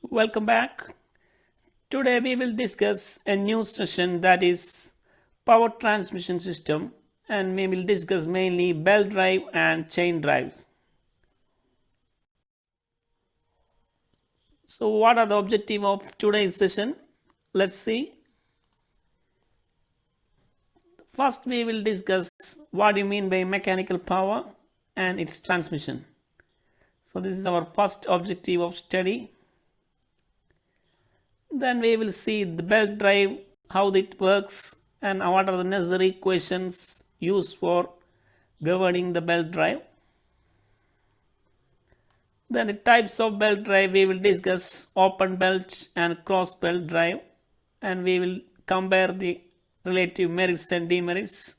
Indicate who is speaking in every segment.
Speaker 1: Welcome back. Today we will discuss a new session that is power transmission system, and we will discuss mainly belt drive and chain drives. So what are the objective of today's session? Let's see. First we will discuss what you mean by mechanical power and its transmission. So this is our first objective of study. Then we will see the belt drive, how it works, and what are the necessary equations used for governing the belt drive. Then the types of belt drive, we will discuss open belt and cross belt drive, and we will compare the relative merits and demerits.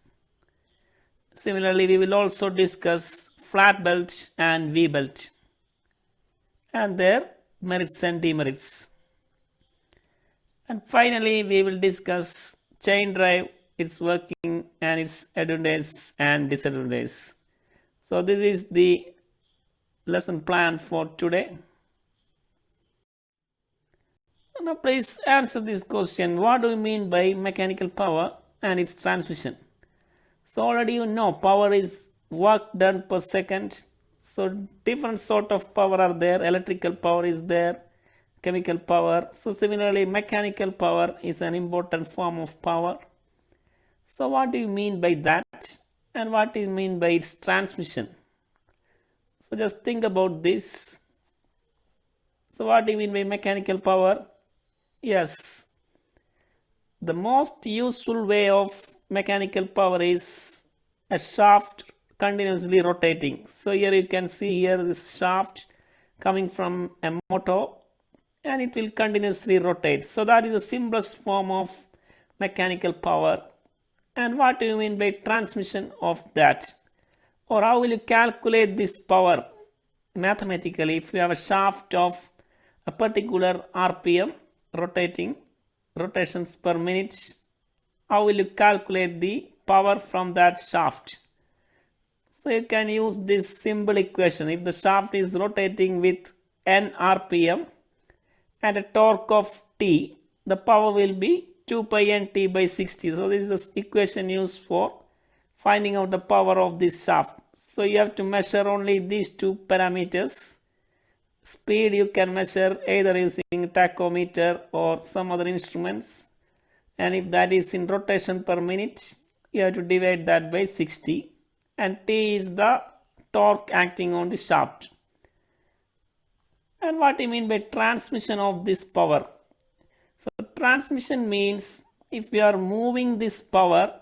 Speaker 1: Similarly, we will also discuss flat belt and V belt and their merits and demerits. And finally, we will discuss chain drive, its working and its advantages and disadvantages. So this is the lesson plan for today. Now please answer this question. What do you mean by mechanical power and its transmission? So already you know power is work done per second. So different sort of power are there. Electrical power is there. Chemical power. So similarly mechanical power is an important form of power. So what do you mean by that and what do you mean by its transmission? So just think about this. So what do you mean by mechanical power? Yes, the most useful way of mechanical power is a shaft continuously rotating. So here you can see here this shaft coming from a motor, and it will continuously rotate. So that is the simplest form of mechanical power. And what do you mean by transmission of that? Or how will you calculate this power mathematically? If you have a shaft of a particular RPM rotations per minute, how will you calculate the power from that shaft? So you can use this simple equation. If the shaft is rotating with n RPM, and a torque of T, the power will be 2 pi nt by 60. So this is the equation used for finding out the power of this shaft. So you have to measure only these two parameters. Speed you can measure either using tachometer or some other instruments. And if that is in rotation per minute, you have to divide that by 60. And T is the torque acting on the shaft. And what do you mean by transmission of this power? So transmission means if we are moving this power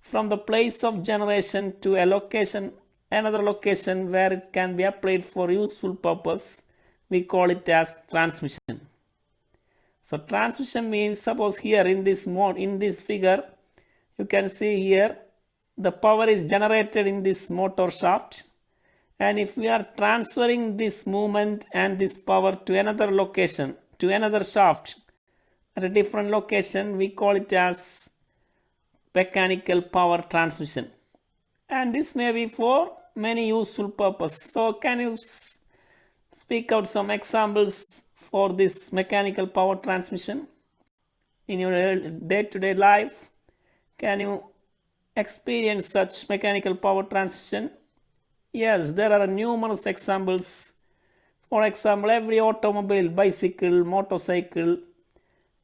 Speaker 1: from the place of generation to a location, another location where it can be applied for useful purpose, we call it as transmission. So transmission means, suppose here in this figure, you can see here the power is generated in this motor shaft. And if we are transferring this movement and this power to another location, to another shaft at a different location, we call it as mechanical power transmission. And this may be for many useful purposes. So can you speak out some examples for this mechanical power transmission in your day-to-day life? Can you experience such mechanical power transmission? Yes, there are numerous examples. For example, every automobile, bicycle, motorcycle,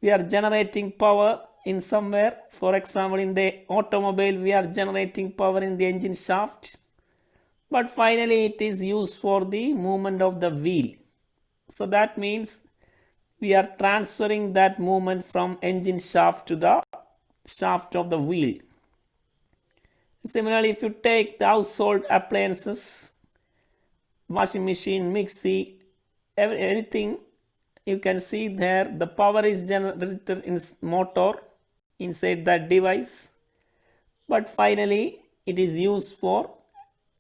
Speaker 1: we are generating power in somewhere. For example, in the automobile, we are generating power in the engine shaft. But finally, it is used for the movement of the wheel. So that means we are transferring that movement from engine shaft to the shaft of the wheel. Similarly, if you take the household appliances, washing machine, mixie, anything, you can see there the power is generated in motor inside that device. But finally, it is used for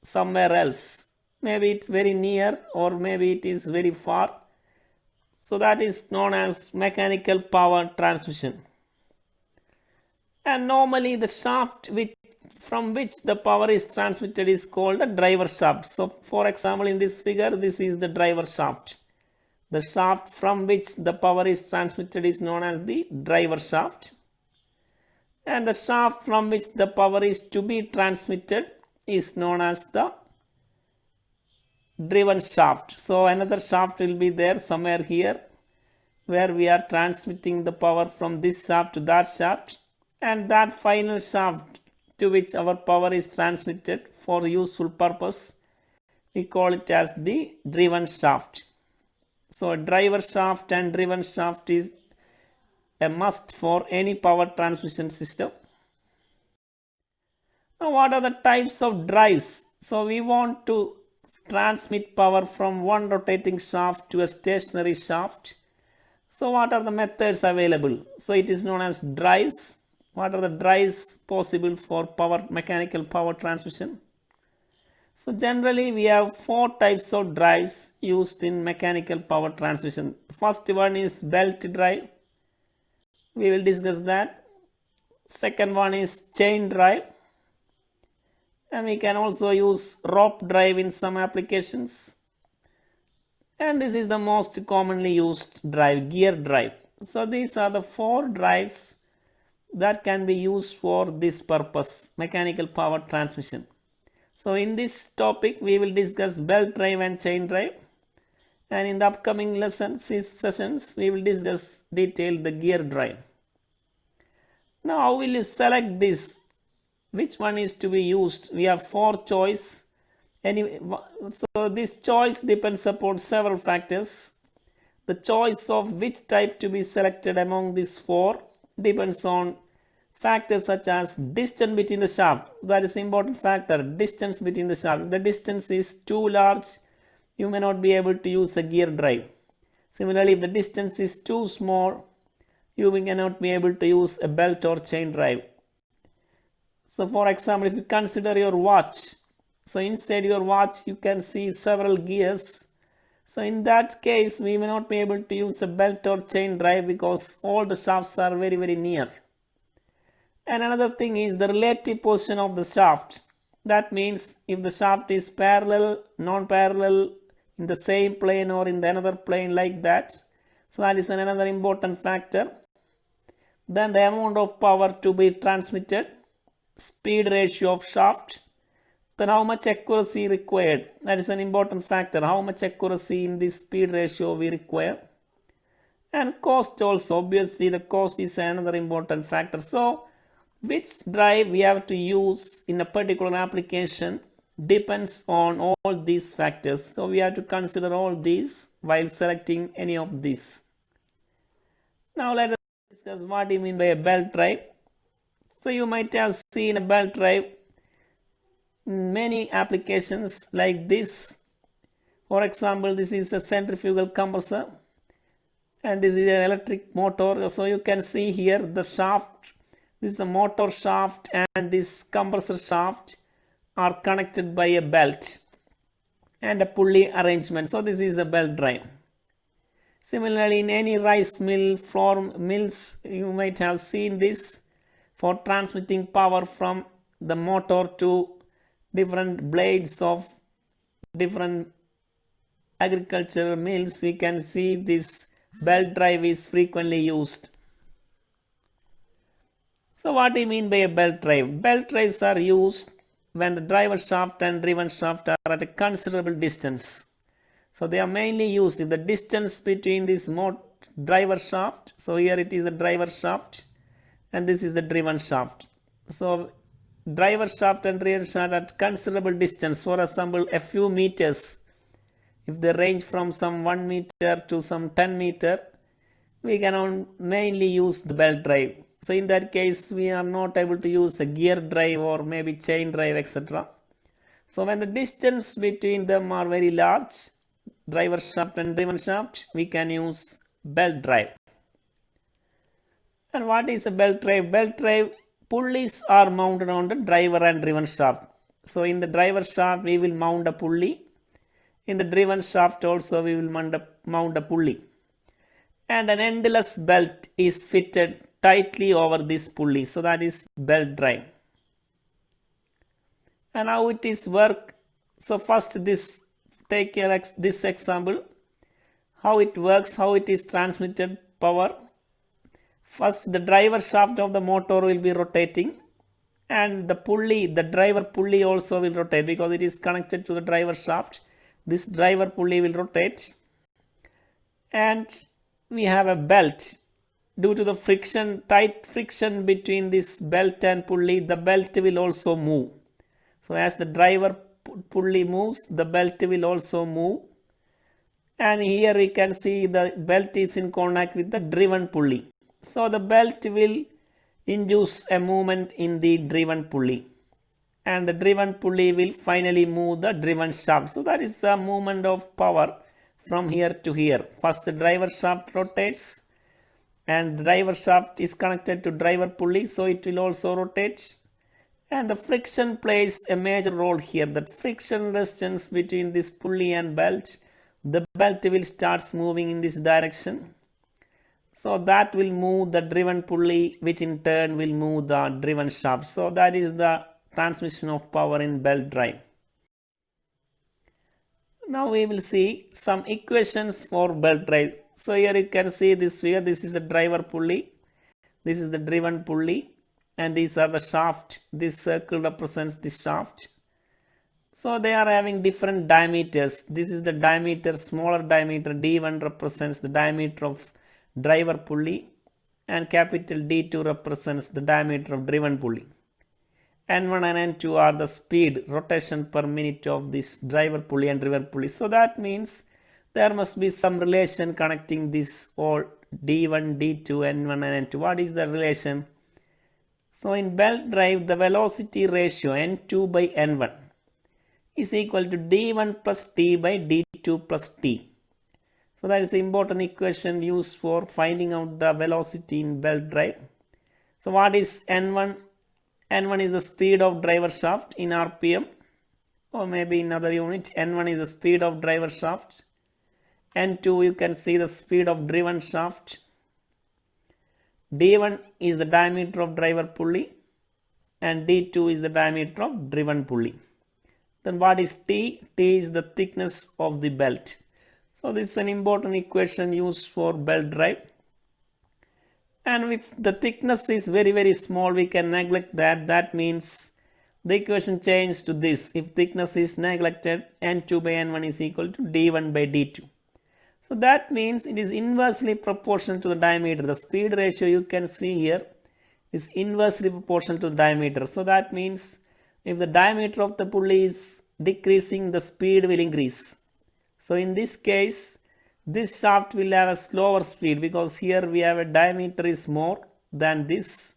Speaker 1: somewhere else. Maybe it's very near or maybe it is very far. So that is known as mechanical power transmission. And normally the shaft from which the power is transmitted is called the driver shaft. So for example, in this figure, this is the driver shaft. The shaft from which the power is transmitted is known as the driver shaft, and the shaft from which the power is to be transmitted is known as the driven shaft. So another shaft will be there somewhere here where we are transmitting the power from this shaft to that shaft, and that final shaft to which our power is transmitted for useful purpose, we call it as the driven shaft. So a driver shaft and driven shaft is a must for any power transmission system. Now what are the types of drives? So we want to transmit power from one rotating shaft to a stationary shaft. So what are the methods available? So it is known as drives. What are the drives possible for mechanical power transmission? So generally we have 4 types of drives used in mechanical power transmission. The first one is belt drive. We will discuss that. Second one is chain drive. And we can also use rope drive in some applications. And this is the most commonly used drive, gear drive. So these are the 4 drives that can be used for this purpose, mechanical power transmission. So in this topic we will discuss belt drive and chain drive, and in the upcoming sessions we will discuss detail the gear drive. Now how will you select this? Which one is to be used? We have 4 choice. So this choice depends upon several factors. The choice of which type to be selected among these 4 depends on factors such as distance between the shaft. That is an important factor, distance between the shaft. If the distance is too large, you may not be able to use a gear drive. Similarly, if the distance is too small, you cannot be able to use a belt or chain drive. So for example, if you consider your watch, so inside your watch you can see several gears. So in that case, we may not be able to use a belt or chain drive because all the shafts are very, very near. And another thing is the relative position of the shaft. That means if the shaft is parallel, non-parallel, in the same plane or in the another plane like that. So that is another important factor. Then the amount of power to be transmitted, speed ratio of shaft, then how much accuracy required. That is an important factor, how much accuracy in this speed ratio we require. And cost also, obviously the cost is another important factor. So which drive we have to use in a particular application depends on all these factors. So we have to consider all these while selecting any of these. Now let us discuss what you mean by a belt drive. So you might have seen a belt drive in many applications like this. For example, this is a centrifugal compressor and this is an electric motor. So you can see here the shaft. This is the motor shaft and this compressor shaft are connected by a belt and a pulley arrangement. So this is a belt drive. Similarly, in any rice mill, flour mills, you might have seen this for transmitting power from the motor to different blades of different agricultural mills. We can see this belt drive is frequently used. So what do you mean by a belt drive? Belt drives are used when the driver shaft and driven shaft are at a considerable distance. So they are mainly used if the distance between this driver shaft, so here it is a driver shaft and this is the driven shaft. So driver shaft and driven shaft at considerable distance, for example a few meters, if they range from some 1 meter to some 10 meter, we can mainly use the belt drive. So in that case we are not able to use a gear drive or maybe chain drive, etc. So when the distance between them are very large, driver shaft and driven shaft, we can use belt drive. And what is a belt drive? Belt drive pulleys are mounted on the driver and driven shaft. So in the driver shaft we will mount a pulley. In the driven shaft also we will mount a pulley. And an endless belt is fitted tightly over this pulley. So that is belt drive. And how it is work? So first take this example. How it works, how it is transmitted power. First, the driver shaft of the motor will be rotating, and the pulley, the driver pulley also will rotate because it is connected to the driver shaft. This driver pulley will rotate, and we have a belt. Due to the friction, tight friction between this belt and pulley, the belt will also move. So as the driver pulley moves, the belt will also move. And here we can see the belt is in contact with the driven pulley. So the belt will induce a movement in the driven pulley, and the driven pulley will finally move the driven shaft. So that is the movement of power from here to here. First the driver shaft rotates, and the driver shaft is connected to driver pulley, so it will also rotate. And the friction plays a major role here. The friction resistance between this pulley and belt, the belt will start moving in this direction. So that will move the driven pulley, which in turn will move the driven shaft. So that is the transmission of power in belt drive. Now we will see some equations for belt drive. So here you can see this figure. This is the driver pulley. This is the driven pulley. And these are the shaft. This circle represents the shaft. So they are having different diameters. This is the diameter, smaller diameter. D1 represents the diameter of driver pulley, and capital D2 represents the diameter of driven pulley. N1 and N2 are the speed, rotation per minute of this driver pulley and driven pulley. So that means there must be some relation connecting this all D1, D2, N1 and N2. What is the relation? So in belt drive, the velocity ratio N2 by N1 is equal to D1 plus T by D2 plus T. So that is the important equation used for finding out the velocity in belt drive. So what is N1? N1 is the speed of driver shaft in RPM, or maybe in other unit. N1 is the speed of driver shaft. N2 you can see the speed of driven shaft. D1 is the diameter of driver pulley, and D2 is the diameter of driven pulley. Then what is T? T is the thickness of the belt. So this is an important equation used for belt drive. And if the thickness is very small, we can neglect that. That means the equation changes to this. If thickness is neglected, N2 by N1 is equal to D1 by D2. So that means it is inversely proportional to the diameter. The speed ratio you can see here is inversely proportional to the diameter. So that means if the diameter of the pulley is decreasing, the speed will increase. So in this case, this shaft will have a slower speed because here we have a diameter is more than this.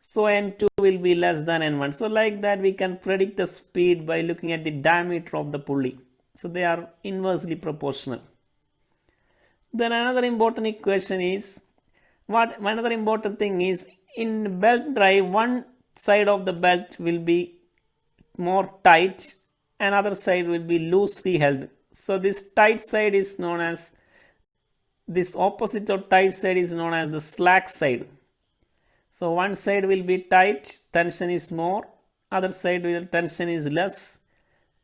Speaker 1: So N2 will be less than N1. So like that we can predict the speed by looking at the diameter of the pulley. So they are inversely proportional. Then another important equation is, another important thing is, in belt drive, one side of the belt will be more tight, another side will be loosely held. So this tight side is known as, this opposite of tight side is known as the slack side. So one side will be tight, tension is more, other side will tension is less,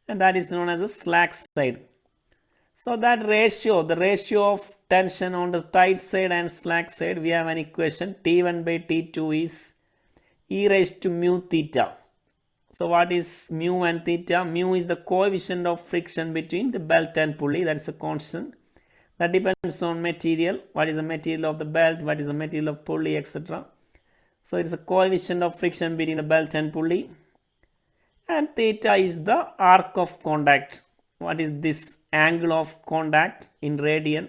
Speaker 1: and that is known as the slack side. So that ratio, the ratio of tension on the tight side and slack side, we have an equation T1 by T2 is e raised to mu theta. So what is mu and theta? Mu is the coefficient of friction between the belt and pulley, that is a constant. That depends on material, what is the material of the belt, what is the material of pulley, etc. So it is a coefficient of friction between the belt and pulley. And theta is the arc of contact. What is this angle of contact in radian?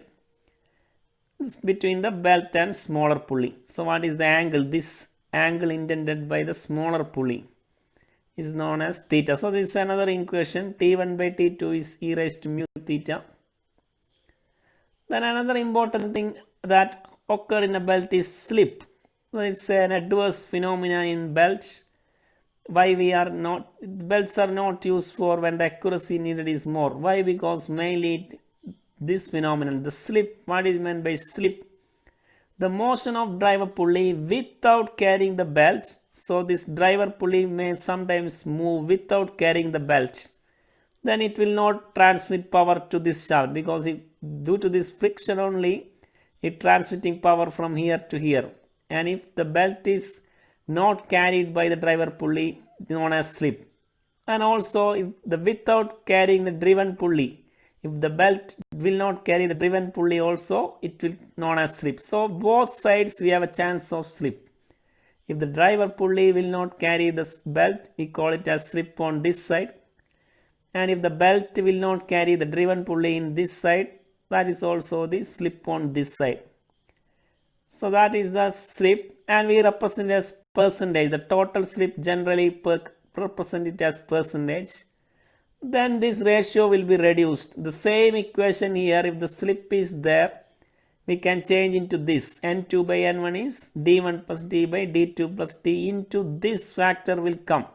Speaker 1: It's between the belt and smaller pulley. So what is the angle? This angle intended by the smaller pulley is known as theta. So this is another equation. T1 by T2 is e raised to mu theta. Then another important thing that occur in a belt is slip. So it's an adverse phenomenon in belts. Why belts are not used for when the accuracy needed is more. Why? Because mainly this phenomenon, the slip. What is meant by slip? The motion of driver pulley without carrying the belt. So this driver pulley may sometimes move without carrying the belt. then it will not transmit power to this shaft, because due to this friction only it transmitting power from here to here. And if the belt is not carried by the driver pulley, known as slip. And also if the without carrying the driven pulley, if the belt will not carry the driven pulley also, it will known as slip. So both sides we have a chance of slip. If the driver pulley will not carry the belt, we call it as slip on this side. And if the belt will not carry the driven pulley in this side, that is also the slip on this side. So that is the slip, and we represent it as percentage. The total slip generally represent it as percentage. Then this ratio will be reduced. The same equation here, if the slip is there, we can change into this. N2 by N1 is D1 plus D by D2 plus D into this factor will come.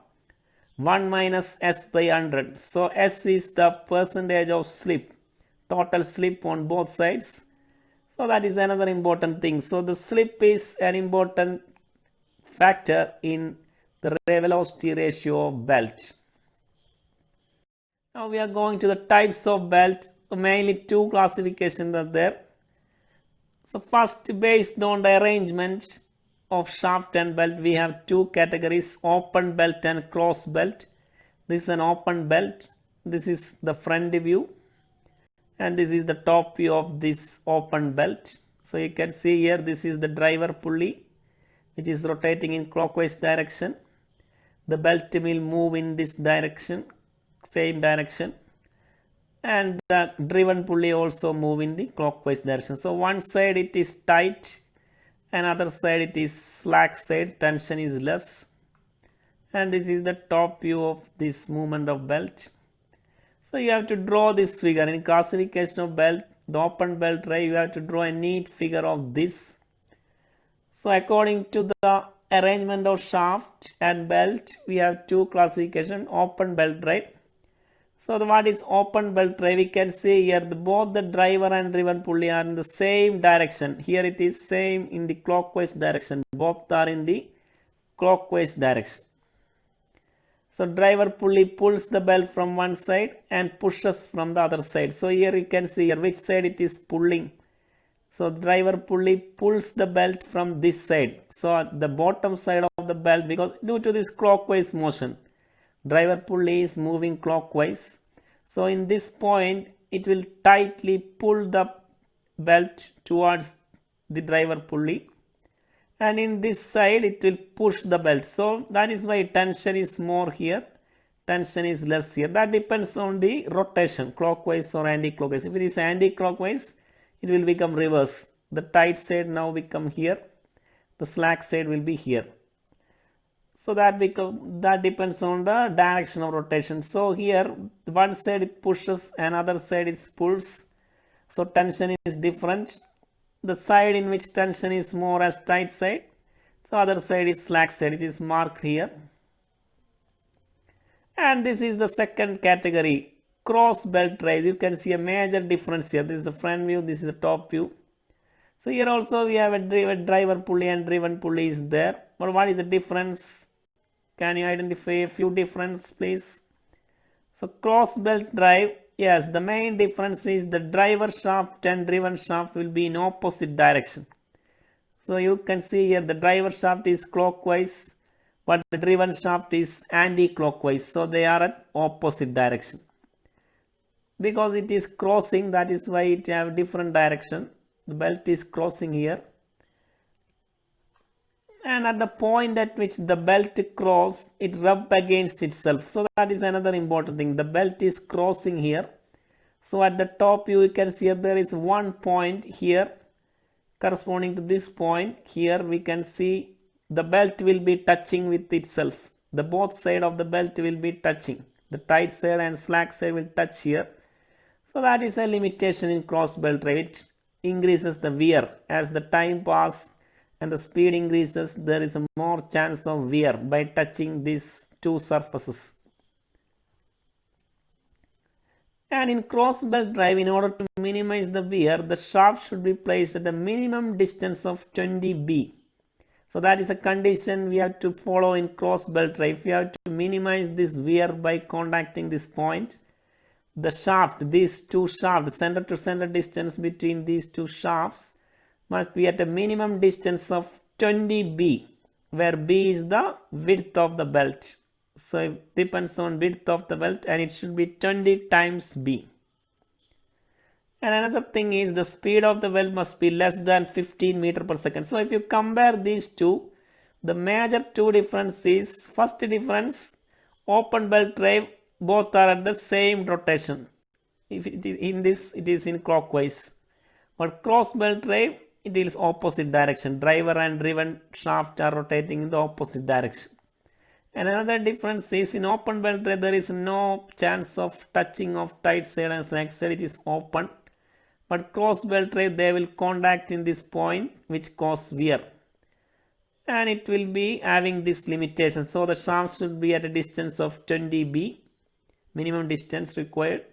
Speaker 1: 1 minus S by 100. So S is the percentage of slip, total slip on both sides. So that is another important thing. So the slip is an important factor in the velocity ratio of belt. Now we are going to the types of belt. Mainly two classifications are there. So first, based on the arrangement of shaft and belt, we have two categories: open belt and close belt. This is an open belt. This is the front view, and this is the top view of this open belt. So you can see here, this is the driver pulley which is rotating in clockwise direction. The belt will move in this direction, same direction, and the driven pulley also move in the clockwise direction. So one side it is tight, another side it is slack side, tension is less. And this is the top view of this movement of belt. So you have to draw this figure. In classification of belt, the open belt drive, you have to draw a neat figure of this. So according to the arrangement of shaft and belt, we have two classification: open belt drive. So what is open belt drive? We can see here both the driver and driven pulley are in the same direction. Here it is same in the clockwise direction. Both are in the clockwise direction. So driver pulley pulls the belt from one side and pushes from the other side. So here you can see here which side it is pulling. So driver pulley pulls the belt from this side. So at the bottom side of the belt, because due to this clockwise motion, driver pulley is moving clockwise. So in this point, it will tightly pull the belt towards the driver pulley. And in this side it will push the belt. So that is why tension is more here, tension is less here. That depends on the rotation, clockwise or anti-clockwise. If it is anti-clockwise, it will become reverse. The tight side now become here, the slack side will be here. So that depends on the direction of rotation. So here one side it pushes, another side it pulls. So tension is different. The side in which tension is more as tight side, so other side is slack side. It is marked here. And this is the second category, cross belt drive. You can see a major difference here. This is the front view, this is the top view. So here also we have a driver pulley and driven pulley is there. But what is the difference? Can you identify a few differences, please? So cross belt drive, yes, the main difference is the driver shaft and driven shaft will be in opposite direction. So you can see here the driver shaft is clockwise, but the driven shaft is anti-clockwise. So they are at opposite direction. Because it is crossing, that is why it have different direction. The belt is crossing here. And at the point at which the belt cross, it rub against itself. So that is another important thing. The belt is crossing here. So at the top view, you can see there is one point here corresponding to this point. Here we can see the belt will be touching with itself. The both side of the belt will be touching. The tight side and slack side will touch here. So that is a limitation in cross belt drive. It increases the wear as the time passes. And the speed increases, there is a more chance of wear by touching these two surfaces. And in cross belt drive, in order to minimize the wear, the shaft should be placed at a minimum distance of 20 B. So that is a condition we have to follow in cross belt drive. We have to minimize this wear by contacting this point. the shaft, these two shafts, center to center distance between these two shafts must be at a minimum distance of 20b, where b is the width of the belt. So it depends on width of the belt, and it should be 20 times b. And another thing is the speed of the weld must be less than 15 meter per second. So if you compare these two, the major two difference is, first difference, open belt drive, both are at the same rotation. If it is in this, it is in clockwise. But cross belt drive, it is opposite direction. Driver and driven shaft are rotating in the opposite direction. And another difference is, in open belt drive, there is no chance of touching of tight side and slack side. It is open. But cross belt drive, they will contact in this point, which cause wear. And it will be having this limitation. So the shaft should be at a distance of 20b, minimum distance required.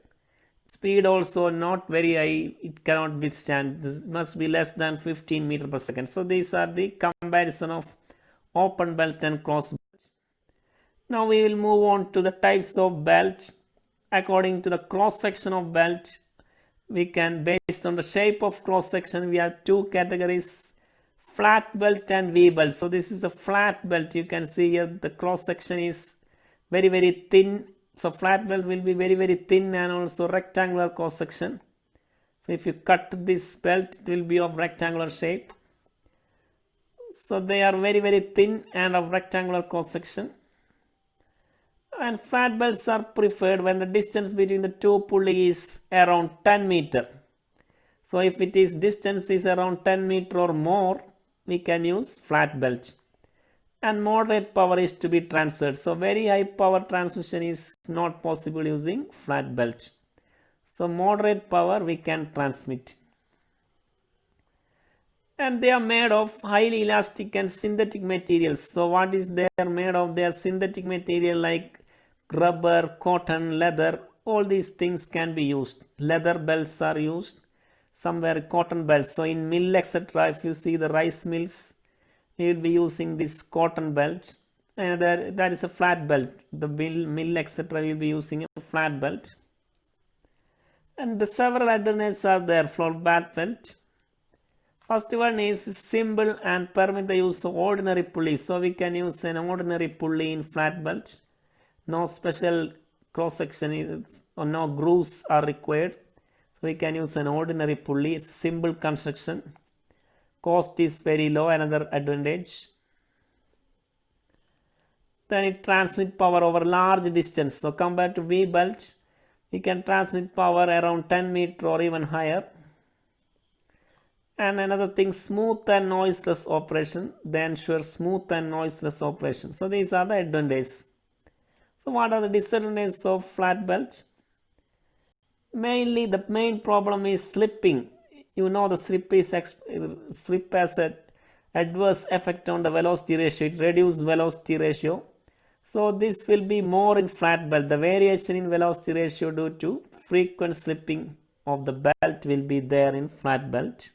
Speaker 1: Speed also not very high, it cannot withstand. This must be less than 15 meter per second. So these are the comparison of open belt and cross belt. Now we will move on to the types of belt. According to the cross section of belt, we can, based on the shape of cross section, we have two categories: flat belt and V belt. So this is a flat belt. You can see here the cross section is very thin. So flat belt will be very thin and also rectangular cross section. So if you cut this belt, it will be of rectangular shape. So they are very thin and of rectangular cross section. And flat belts are preferred when the distance between the two pulleys is around 10 meter. So if it is distance is around 10 meter or more, we can use flat belt. And moderate power is to be transferred. So very high power transmission is not possible using flat belt. So moderate power we can transmit. And they are made of highly elastic and synthetic materials. So what is they are made of? They are synthetic material like rubber, cotton, leather. All these things can be used. Leather belts are used. Somewhere cotton belts. So in mill, etc., if you see the rice mills, we will be using this cotton belt. And that is a flat belt. The mill, etc., will be using a flat belt. And the several advantages are there for flat belt. First one is simple and permit the use of ordinary pulley. So we can use an ordinary pulley in flat belt. No special cross section or no grooves are required. So we can use an ordinary pulley. It's simple construction. Cost is very low, another advantage. Then it transmits power over large distance. So compared to V belt, we can transmit power around 10 meter or even higher. And another thing, smooth and noiseless operation. They ensure smooth and noiseless operation. So these are the advantages. So what are the disadvantages of flat belt? Mainly the main problem is slipping. You know the slip has an adverse effect on the velocity ratio. It reduces velocity ratio. So this will be more in flat belt. The variation in velocity ratio due to frequent slipping of the belt will be there in flat belt.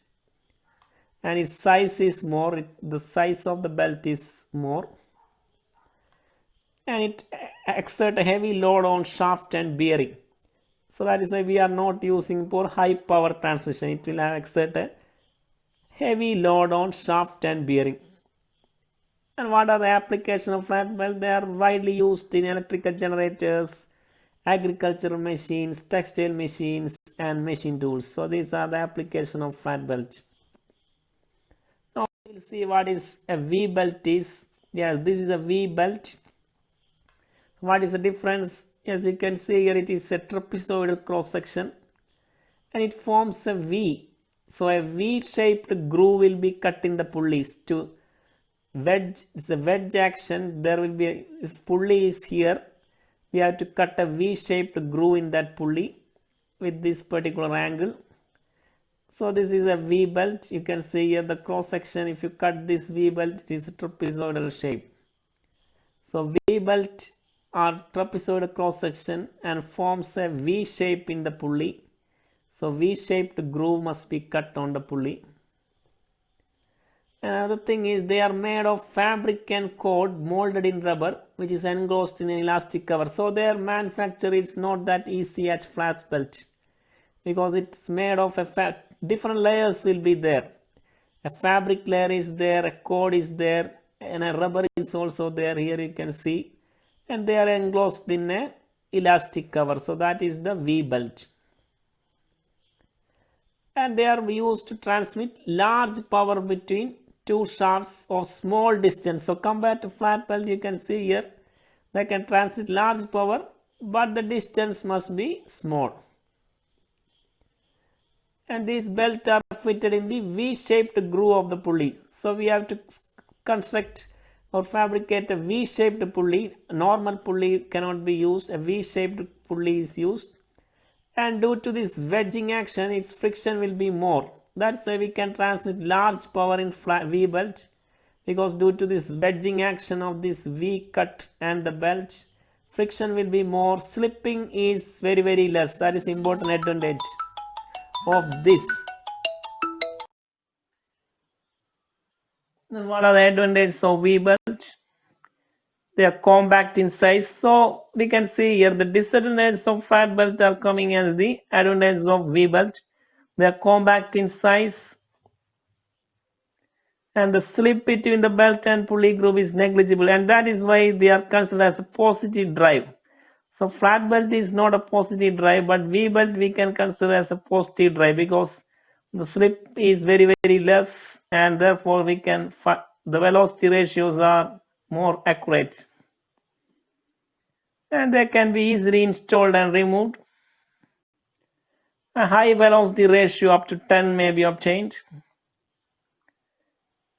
Speaker 1: And its size is more. The size of the belt is more. And it exerts a heavy load on shaft and bearing. So that is why we are not using for high power transmission. It will exert a heavy load on shaft and bearing. And what are the applications of flat belt? They are widely used in electrical generators, agricultural machines, textile machines, and machine tools. So these are the applications of flat belt. Now we will see what is a V belt is. Yes, this is a V belt. What is the difference? As you can see here, it is a trapezoidal cross section and it forms a V. So a V-shaped groove will be cut in the pulleys to wedge. It's a wedge action. There will be if pulley is here, we have to cut a V-shaped groove in that pulley with this particular angle. So this is a V belt. You can see here the cross section. If you cut this V belt, it is a trapezoidal shape. So V belt are trapezoidal cross section and forms a V shape in the pulley. So V shaped groove must be cut on the pulley. Another thing is they are made of fabric and cord molded in rubber, which is enclosed in an elastic cover. So their manufacture is not that easy as flat belt, because it's made of different layers will be there. A fabric layer is there, a cord is there, and a rubber is also there. Here you can see, and they are enclosed in a elastic cover. So that is the V belt, and they are used to transmit large power between two shafts of small distance. So compared to flat belt, you can see here they can transmit large power, but the distance must be small. And these belts are fitted in the V-shaped groove of the pulley. So we have to construct or fabricate a V-shaped pulley. A normal pulley cannot be used. A V-shaped pulley is used. And due to this wedging action, its friction will be more. That's why we can transmit large power in V belt, because due to this wedging action of this V cut and the belt, friction will be more. Slipping is very less. That is important advantage of this. Then what are the advantages of V belt? They are compact in size. So we can see here the disadvantages of flat belt are coming as the advantages of V belt. They are compact in size, and the slip between the belt and pulley groove is negligible, and that is why they are considered as a positive drive. So flat belt is not a positive drive, but V belt we can consider as a positive drive, because the slip is very less, and therefore we can the velocity ratios are more accurate, and they can be easily installed and removed. A high velocity ratio up to 10 may be obtained,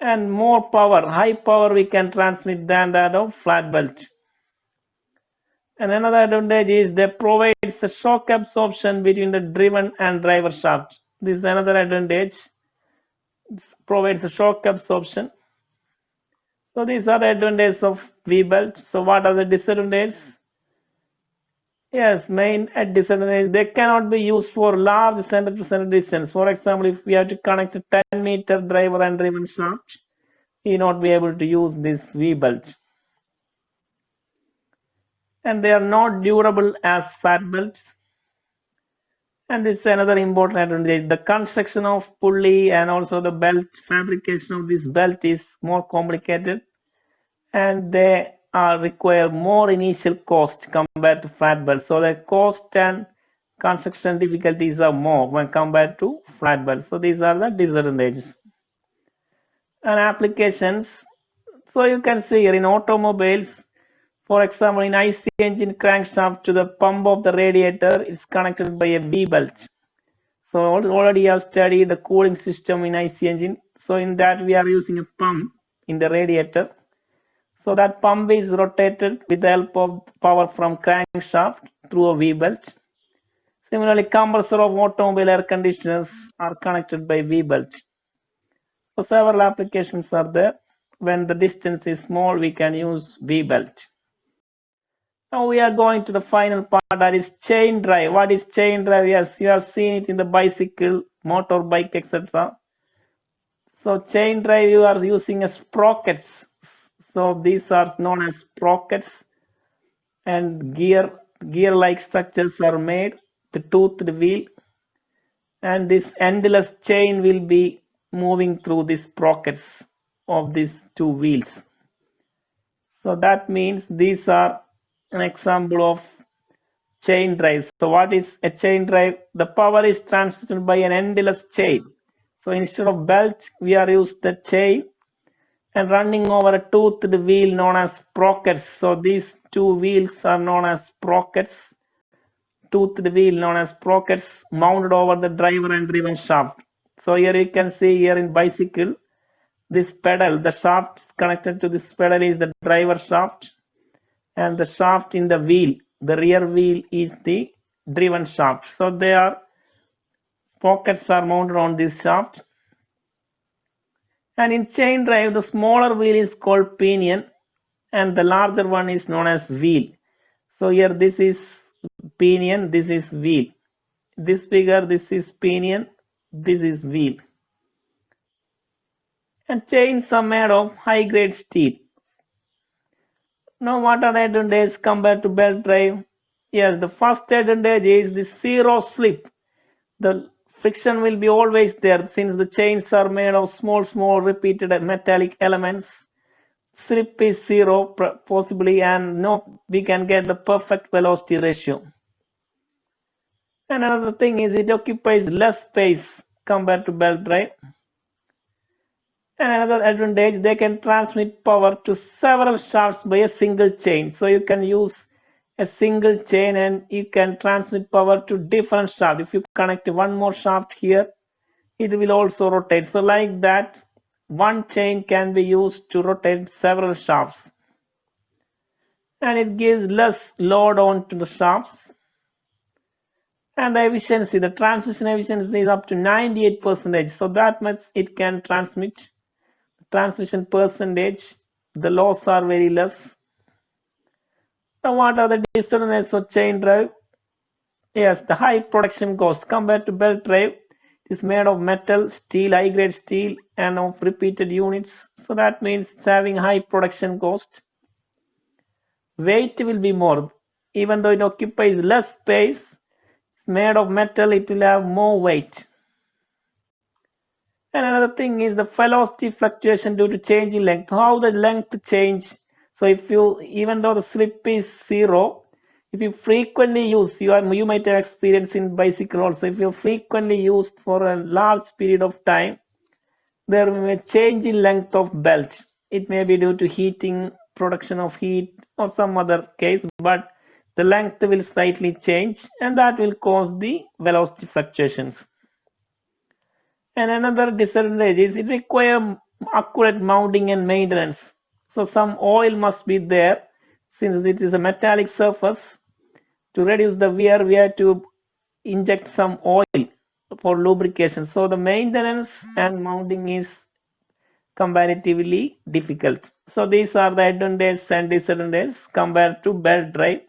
Speaker 1: and more power, high power we can transmit than that of flat belt. And another advantage is they provides a shock absorption between the driven and driver shaft. This is another advantage. This provides a shock absorption. So these are the advantages of V belt. So what are the disadvantages? Yes, main disadvantage, they cannot be used for large center to center distance. For example, if we have to connect a 10-meter driver and driven shaft, we will not be able to use this V belt. And they are not durable as flat belts. And this is another important advantage. The construction of pulley and also the belt, fabrication of this belt is more complicated, and they require more initial cost compared to flat belt. So the cost and construction difficulties are more when compared to flat belt. So these are the disadvantages. And applications. So you can see here in automobiles, for example, in IC engine crankshaft to the pump of the radiator is connected by a V belt. So already I have studied the cooling system in IC engine. So in that we are using a pump in the radiator. So that pump is rotated with the help of power from crankshaft through a V belt. Similarly, compressor of automobile air conditioners are connected by V belt. So several applications are there. When the distance is small, we can use V belt. Now we are going to the final part, that is chain drive. What is chain drive? Yes, you have seen it in the bicycle, motorbike, etc. So chain drive, you are using a sprockets. So these are known as sprockets, and gear-like structures are made, the toothed wheel, and this endless chain will be moving through the sprockets of these two wheels. So that means these are an example of chain drive. So what is a chain drive? The power is transmitted by an endless chain. So instead of belt, we are used the chain and running over a toothed wheel known as sprockets. So these two wheels are known as sprockets. Toothed wheel known as sprockets mounted over the driver and driven shaft. So here you can see here in bicycle, this pedal, the shaft connected to this pedal is the driver shaft, and the shaft in the wheel, the rear wheel, is the driven shaft. So sprockets are mounted on this shaft. And in chain drive, the smaller wheel is called pinion and the larger one is known as wheel. So here this is pinion, this is wheel. This figure, this is pinion, this is wheel. And chains are made of high grade steel. Now, what are the advantages compared to belt drive? Yes, the first advantage is the zero slip. The friction will be always there since the chains are made of small repeated metallic elements. Slip is zero possibly, and no, we can get the perfect velocity ratio. And another thing is it occupies less space compared to belt drive. And another advantage, they can transmit power to several shafts by a single chain. So you can use a single chain and you can transmit power to different shafts. If you connect one more shaft here, it will also rotate. So like that, one chain can be used to rotate several shafts. And it gives less load on to the shafts. And the efficiency, the transmission efficiency is up to 98%. So that much it can transmit. Transmission percentage, the loss are very less. Now what are the disadvantages of chain drive? Yes, the high production cost compared to belt drive. It is made of metal, steel, high grade steel, and of repeated units. So that means it's having high production cost. Weight will be more. Even though it occupies less space, it's made of metal, it will have more weight. And another thing is the velocity fluctuation due to change in length. How the length change. So if you, even though the slip is zero, if you frequently use, you might have experience in bicycle also. If you frequently use for a large period of time, there will be a change in length of belt. It may be due to heating, production of heat, or some other case, but the length will slightly change, and that will cause the velocity fluctuations. And another disadvantage is it requires accurate mounting and maintenance. So some oil must be there since it is a metallic surface. To reduce the wear, we have to inject some oil for lubrication. So the maintenance and mounting is comparatively difficult. So these are the advantages and disadvantages compared to belt drive.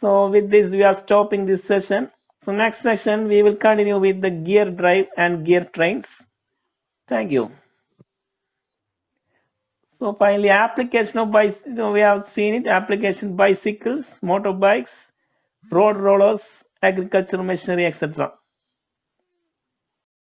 Speaker 1: So with this, we are stopping this session. So next session, we will continue with the gear drive and gear trains. Thank you. So finally, application of bicycles, we have seen it, application bicycles, motorbikes, road rollers, agricultural machinery, etc.